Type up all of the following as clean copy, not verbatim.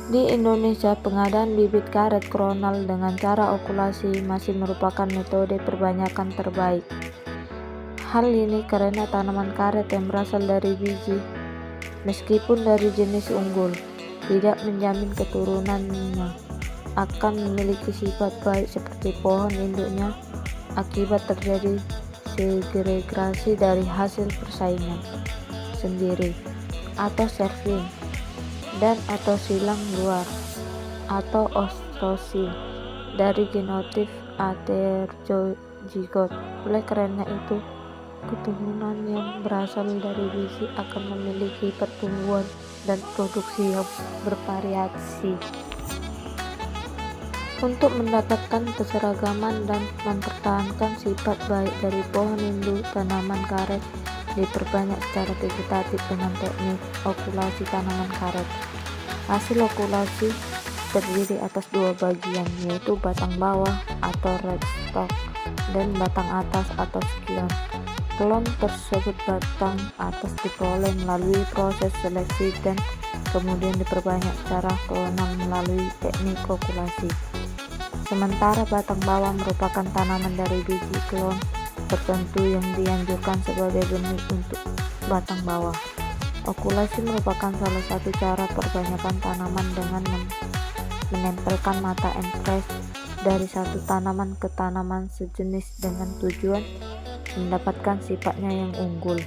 Di Indonesia, pengadaan bibit karet kronal dengan cara okulasi masih merupakan metode perbanyakan terbaik. Hal ini karena tanaman karet yang berasal dari biji, meskipun dari jenis unggul, tidak menjamin keturunannya akan memiliki sifat baik seperti pohon induknya akibat terjadi segregasi dari hasil persaingan sendiri atau serving dan atau silang luar atau oostosis dari genotipe heterozigot. Oleh karena itu, keturunan yang berasal dari biji akan memiliki pertumbuhan dan produksi yang bervariasi. Untuk mendapatkan keseragaman dan mempertahankan sifat baik dari pohon induk tanaman karet diperbanyak secara vegetatif dengan teknik okulasi tanaman karet. Hasil okulasi terdiri atas dua bagian, yaitu batang bawah atau rootstock dan batang atas atau scion. Klon tersebut batang atas diperoleh melalui proses seleksi dan kemudian diperbanyak secara klonal melalui teknik okulasi. Sementara batang bawah merupakan tanaman dari biji klon tertentu yang dianjurkan sebagai benih untuk batang bawah. Okulasi merupakan salah satu cara perbanyakan tanaman dengan menempelkan mata entres dari satu tanaman ke tanaman sejenis dengan tujuan mendapatkan sifatnya yang unggul.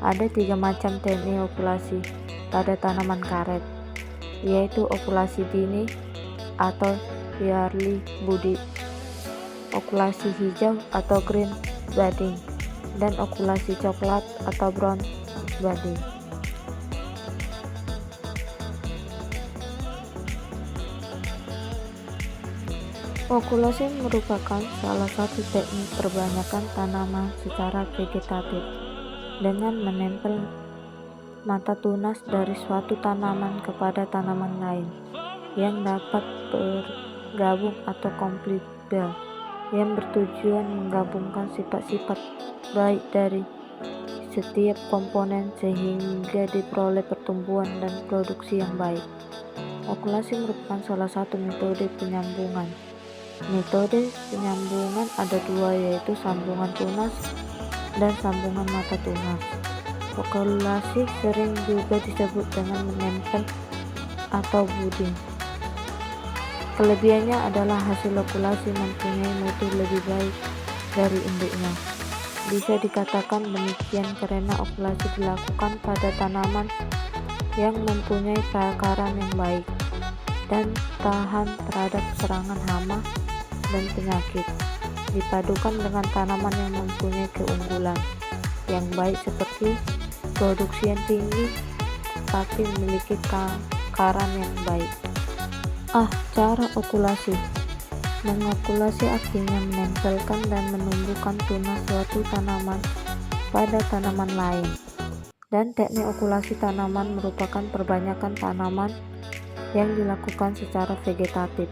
Ada 3 macam teknik okulasi pada tanaman karet, yaitu okulasi dini atau early budding, okulasi hijau atau green budding, dan okulasi coklat atau brown budding. Okulasi merupakan salah satu teknik perbanyakan tanaman secara vegetatif dengan menempel mata tunas dari suatu tanaman kepada tanaman lain yang dapat bergabung atau kompatibel, yang bertujuan menggabungkan sifat-sifat baik dari setiap komponen sehingga diperoleh pertumbuhan dan produksi yang baik. Okulasi merupakan salah satu metode penyambungan. Metode penyambungan ada 2, yaitu sambungan tunas dan sambungan mata tunas. Okulasi sering juga disebut dengan menempel atau budding. Kelebihannya adalah hasil okulasi mempunyai mutu lebih baik dari induknya. Bisa dikatakan demikian karena okulasi dilakukan pada tanaman yang mempunyai perakaran yang baik dan tahan terhadap serangan hama dan penyakit, dipadukan dengan tanaman yang mempunyai keunggulan yang baik seperti produksi yang tinggi tapi memiliki takaran yang baik. Cara okulasi. Mengokulasi artinya menempelkan dan menumbuhkan tunas suatu tanaman pada tanaman lain, dan teknik okulasi tanaman merupakan perbanyakan tanaman yang dilakukan secara vegetatif.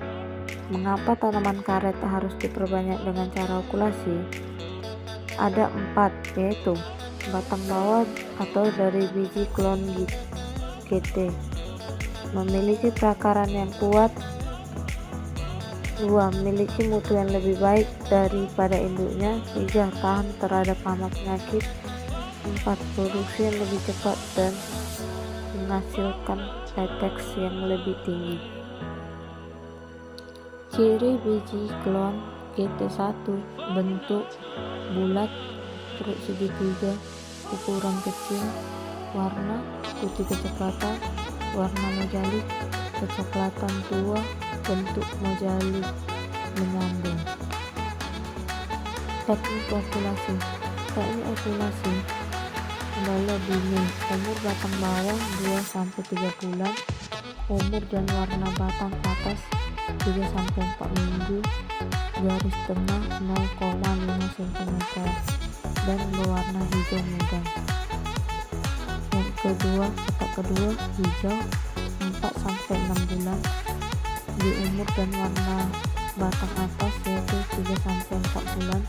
Mengapa tanaman karet harus diperbanyak dengan cara okulasi? Ada 4, yaitu batang bawah atau dari biji klon GT memiliki perakaran yang kuat. 2. Memiliki mutu yang lebih baik daripada induknya. 3. Tahan terhadap hama penyakit. 4. Produksi yang lebih cepat dan menghasilkan latex yang lebih tinggi. Ciri biji klon GT1: bentuk bulat, perut segitiga, ukuran kecil, warna putih kecoklatan, warna mojalik kecoklatan tua, bentuk mojalik menyambung. Teknik okulasi. Teknik okulasi adalah dini, umur batang bawah 2-3 bulan, umur dan warna batang atas 3-4 minggu, garis tengah 0,5 cm dan berwarna hijau muda. Kotak kedua hijau 4-6 bulan, di umur dan warna batang atas yaitu 3-4 bulan,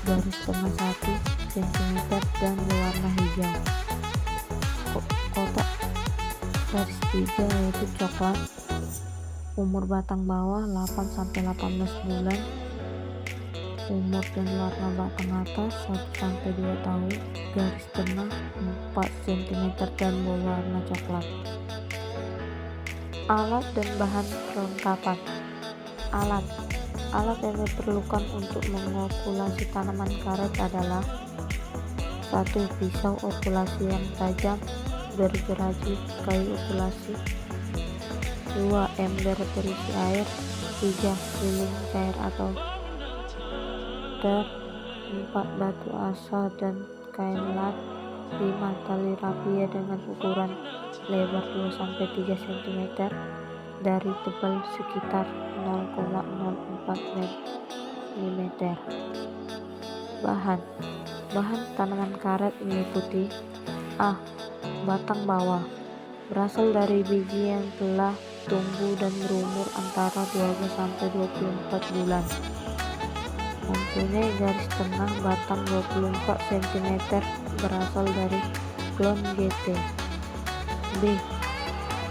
garis tengah 1 cm dan berwarna hijau. Kotak garis 3 yaitu coklat Umur batang bawah 8-18 bulan. Umur dan warna batang atas 1-2 tahun. Garis tengah 4 cm dan berwarna coklat. Alat dan bahan perlengkapan. Alat yang diperlukan untuk mengokulasi tanaman karet adalah 1. Pisau okulasi yang tajam, gergaji kayu okulasi. 2. Ember berisi air. 3. Lilin cair atau ter. 4. Batu asa dan kain lat. 5. Tali rapia dengan ukuran lebar 2-3 cm dari tebal sekitar 0,04 mm. Bahan tanaman karet meliputi A. Batang bawah, berasal dari biji yang telah tumbuh dan berumur antara 12-24 bulan. Mempunyai garis tengah batang 24 cm, berasal dari klon GT. B.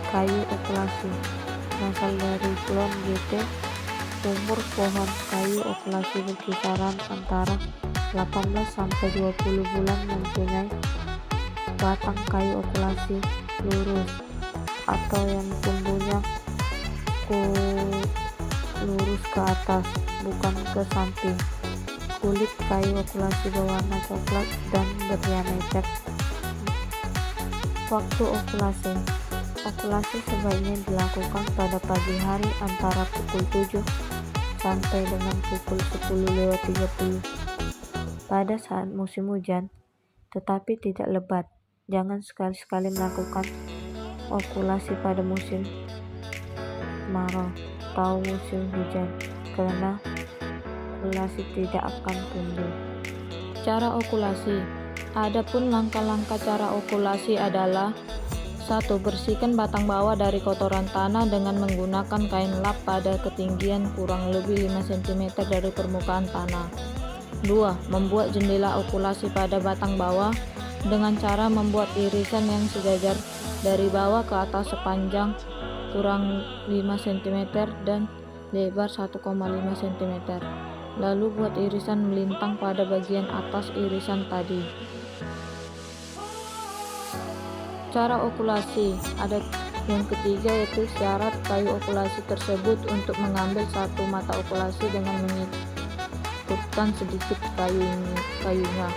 Kayu okulasi, berasal dari klon GT. Umur pohon kayu okulasi berkisaran antara 18-20 bulan. Mempunyai batang kayu okulasi lurus atau yang tumbuhnya lurus ke atas, bukan ke samping. Kulit kayu okulasi berwarna coklat dan berdiameter. Waktu okulasi. Okulasi sebaiknya dilakukan pada pagi hari antara pukul 7 sampai dengan pukul 10:30 pada saat musim hujan, tetapi tidak lebat. Jangan sekali-sekali melakukan okulasi pada musim kemarau atau musim hujan, karena okulasi tidak akan tumbuh. Cara okulasi. Adapun langkah-langkah cara okulasi adalah: 1. Bersihkan batang bawah dari kotoran tanah dengan menggunakan kain lap pada ketinggian kurang lebih 5 cm dari permukaan tanah. 2. Membuat jendela okulasi pada batang bawah dengan cara membuat irisan yang sejajar dari bawah ke atas sepanjang kurang 5 cm dan lebar 1,5 cm. Lalu buat irisan melintang pada bagian atas irisan tadi. Cara okulasi. Ada yang ketiga, yaitu syarat kayu okulasi tersebut. Untuk mengambil satu mata okulasi dengan menyikutkan sedikit kayunya.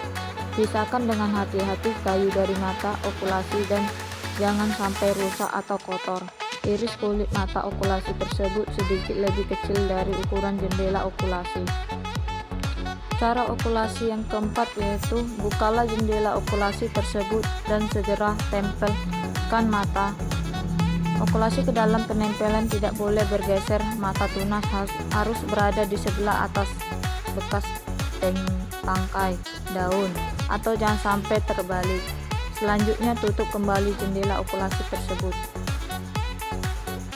Pisahkan dengan hati-hati kayu dari mata okulasi dan jangan sampai rusak atau kotor. Iris kulit mata okulasi tersebut sedikit lebih kecil dari ukuran jendela okulasi. Cara okulasi yang keempat, yaitu bukalah jendela okulasi tersebut dan segera tempelkan mata okulasi ke dalam penempelan. Tidak boleh bergeser. Mata tunas harus berada di sebelah atas bekas tangkai daun, atau jangan sampai terbalik. Selanjutnya tutup kembali jendela okulasi tersebut.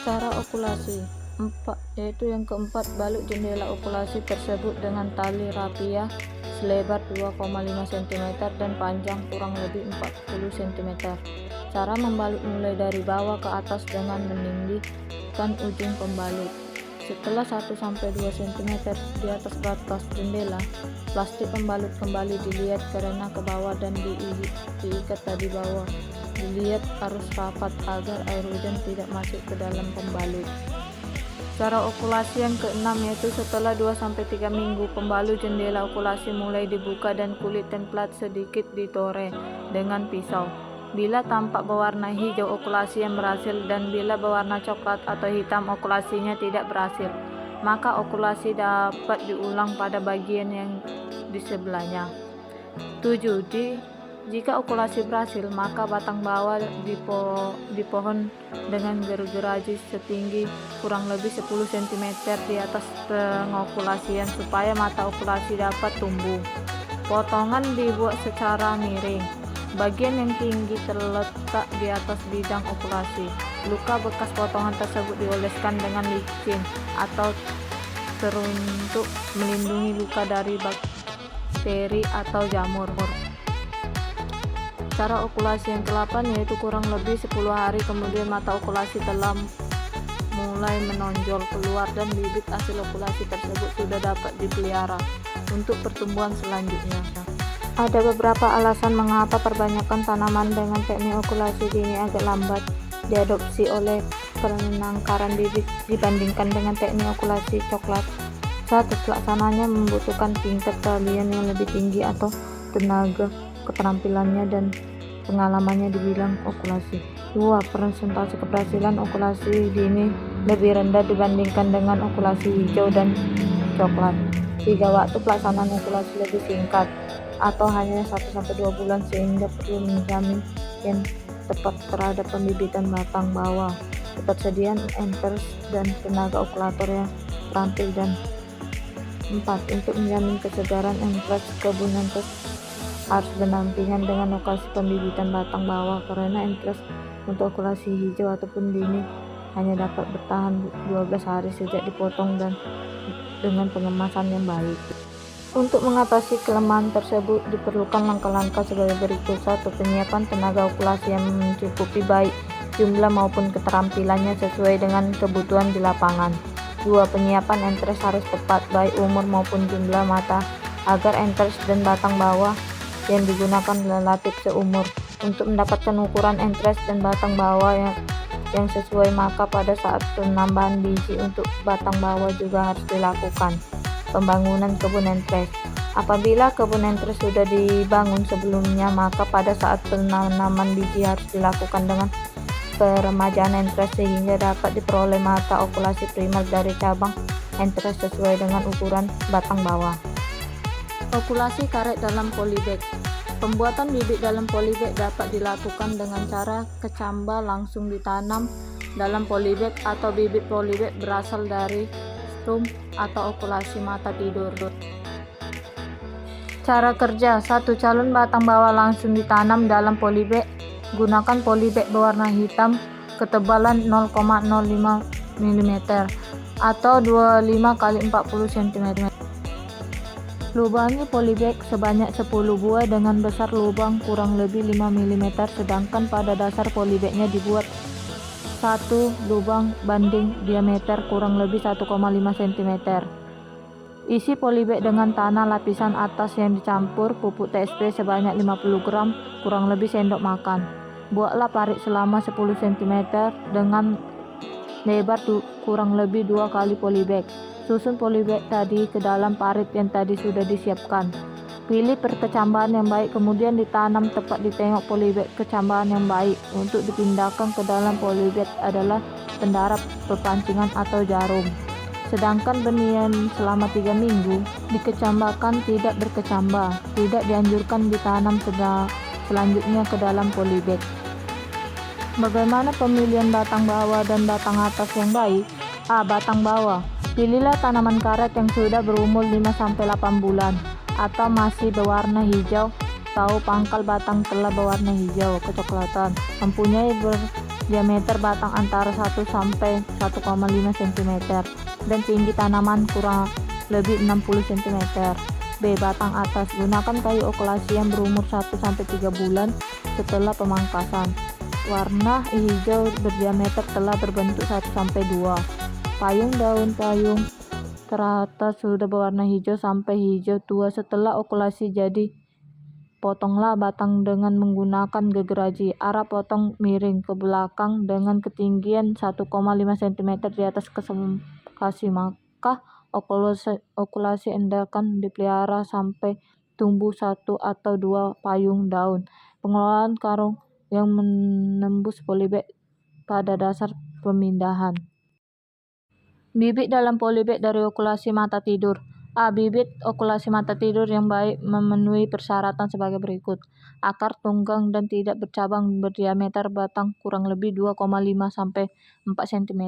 Cara okulasi 4, yaitu yang keempat, balut jendela okulasi tersebut dengan tali rapia selebar 2,5 cm dan panjang kurang lebih 40 cm. Cara membalut mulai dari bawah ke atas dengan meninggikan ujung pembalut. Setelah 1-2 cm di atas batas jendela, plastik pembalut kembali dilihat karena ke bawah dan diikat di bawah. Dilihat harus rapat agar air hujan tidak masuk ke dalam pembalut. Cara okulasi yang keenam, yaitu setelah 2-3 minggu pembalut jendela okulasi mulai dibuka dan kulit templat sedikit ditore dengan pisau. Bila tampak berwarna hijau, okulasi yang berhasil, dan bila berwarna coklat atau hitam, okulasinya tidak berhasil. Maka okulasi dapat diulang pada bagian yang di sebelahnya. 7. Jika okulasi berhasil, maka batang bawah dipohon dengan gergaji setinggi kurang lebih 10 cm di atas pengokulasian supaya mata okulasi dapat tumbuh. Potongan dibuat secara miring. Bagian yang tinggi terletak di atas bidang okulasi. Luka bekas potongan tersebut dioleskan dengan licin atau teruntuk melindungi luka dari bakteri atau jamur. Cara okulasi yang ke-8, yaitu kurang lebih 10 hari kemudian mata okulasi telah mulai mulai menonjol keluar dan bibit hasil okulasi tersebut sudah dapat dipelihara untuk pertumbuhan selanjutnya. Ada beberapa alasan mengapa perbanyakan tanaman dengan teknik okulasi dini agak lambat diadopsi oleh penangkaran bibit dibandingkan dengan teknik okulasi coklat. Satu, pelaksananya membutuhkan tingkat keahlian yang lebih tinggi atau tenaga keterampilannya dan pengalamannya di bidang okulasi. 2. Persentase keberhasilan okulasi dini lebih rendah dibandingkan dengan okulasi hijau dan coklat. 3. Waktu pelaksanaan okulasi lebih singkat atau hanya 1-2 bulan sehingga perlu menjamin yang tepat terhadap pembibitan batang bawah. Ketersediaan anthers dan tenaga okulator yang terampil. Dan 4. Untuk menjamin kesegaran anthers, kebun anthers harus berdampingan dengan lokasi pembibitan batang bawah, karena anthers untuk okulasi hijau ataupun dini hanya dapat bertahan 12 hari sejak dipotong dan dengan pengemasan yang baik. Untuk mengatasi kelemahan tersebut diperlukan langkah-langkah sebagai berikut. 1. Penyiapan tenaga okulasi yang mencukupi baik jumlah maupun keterampilannya sesuai dengan kebutuhan di lapangan. 2. Penyiapan anthers harus tepat baik umur maupun jumlah mata agar anthers dan batang bawah yang digunakan relatif seumur. Untuk mendapatkan ukuran anthers dan batang bawah yang sesuai, maka pada saat penambahan biji untuk batang bawah juga harus dilakukan. Pembangunan kebun anthers. Apabila kebun anthers sudah dibangun sebelumnya, maka pada saat penanaman biji harus dilakukan dengan peremajaan anthers sehingga dapat diperoleh mata okulasi primer dari cabang anthers sesuai dengan ukuran batang bawah. Okulasi karet dalam polybag. Pembuatan bibit dalam polybag dapat dilakukan dengan cara kecambah langsung ditanam dalam polybag atau bibit polybag berasal dari stum atau okulasi mata tidur. Cara kerja. 1. Calon batang bawah langsung ditanam dalam polybag. Gunakan polybag berwarna hitam ketebalan 0,05 mm atau 25 x 40 cm. Lubangi polybag sebanyak 10 buah dengan besar lubang kurang lebih 5 mm, sedangkan pada dasar polybagnya dibuat 1 lubang banding diameter kurang lebih 1,5 cm. Isi polybag dengan tanah lapisan atas yang dicampur pupuk TSP sebanyak 50 gram kurang lebih sendok makan. Buatlah parit selama 10 cm dengan lebar kurang lebih 2 kali polybag. Susun polybag tadi ke dalam parit yang tadi sudah disiapkan. Pilih perkecambahan yang baik, kemudian ditanam tepat di tengok polybag kecambahan yang baik. Untuk dipindahkan ke dalam polybag adalah pendarab pepancingan atau jarum. Sedangkan benih yang selama 3 minggu dikecambahkan tidak berkecambah. Tidak dianjurkan ditanam selanjutnya ke dalam polybag. Bagaimana pemilihan batang bawah dan batang atas yang baik? A. Batang bawah. Pilihlah tanaman karet yang sudah berumur 5-8 bulan atau masih berwarna hijau atau pangkal batang telah berwarna hijau kecoklatan, mempunyai diameter batang antara 1-1,5 cm dan tinggi tanaman kurang lebih 60 cm. B. Batang atas. Gunakan kayu okulasi yang berumur 1-3 bulan setelah pemangkasan. Warna hijau berdiameter telah berbentuk 1-2. Payung daun payung teratas sudah berwarna hijau sampai hijau tua setelah okulasi, jadi potonglah batang dengan menggunakan gergaji. Arah potong miring ke belakang dengan ketinggian 1,5 cm di atas lokasi, maka okulasi hendakkan dipelihara sampai tumbuh 1 atau 2 payung daun. Pengelolaan karung yang menembus polybag pada dasar pemindahan. Bibit dalam polybag dari okulasi mata tidur. A. Bibit okulasi mata tidur yang baik memenuhi persyaratan sebagai berikut. Akar tunggang dan tidak bercabang, berdiameter batang kurang lebih 2,5-4 cm.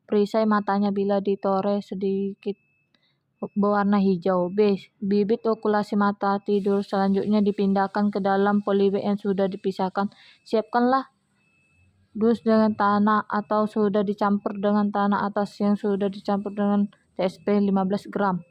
Perisai matanya bila ditore sedikit berwarna hijau. B. Bibit okulasi mata tidur selanjutnya dipindahkan ke dalam polybag yang sudah dipisahkan. Siapkanlah dus dengan tanah atau sudah dicampur dengan tanah atas yang sudah dicampur dengan TSP 15 gram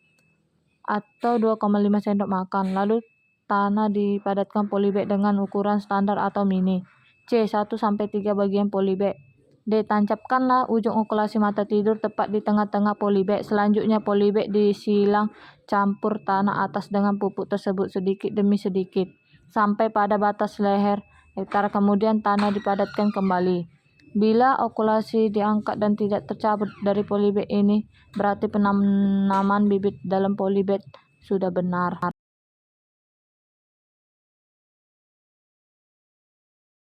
atau 2,5 sendok makan. Lalu tanah dipadatkan polybag dengan ukuran standar atau mini. C. 1-3 bagian polybag. D. Tancapkanlah ujung okulasi mata tidur tepat di tengah-tengah polybag. Selanjutnya polybag disilang campur tanah atas dengan pupuk tersebut sedikit demi sedikit sampai pada batas leher hektar, kemudian tanah dipadatkan kembali. Bila okulasi diangkat dan tidak tercabut dari polybag ini, berarti penanaman bibit dalam polybag sudah benar.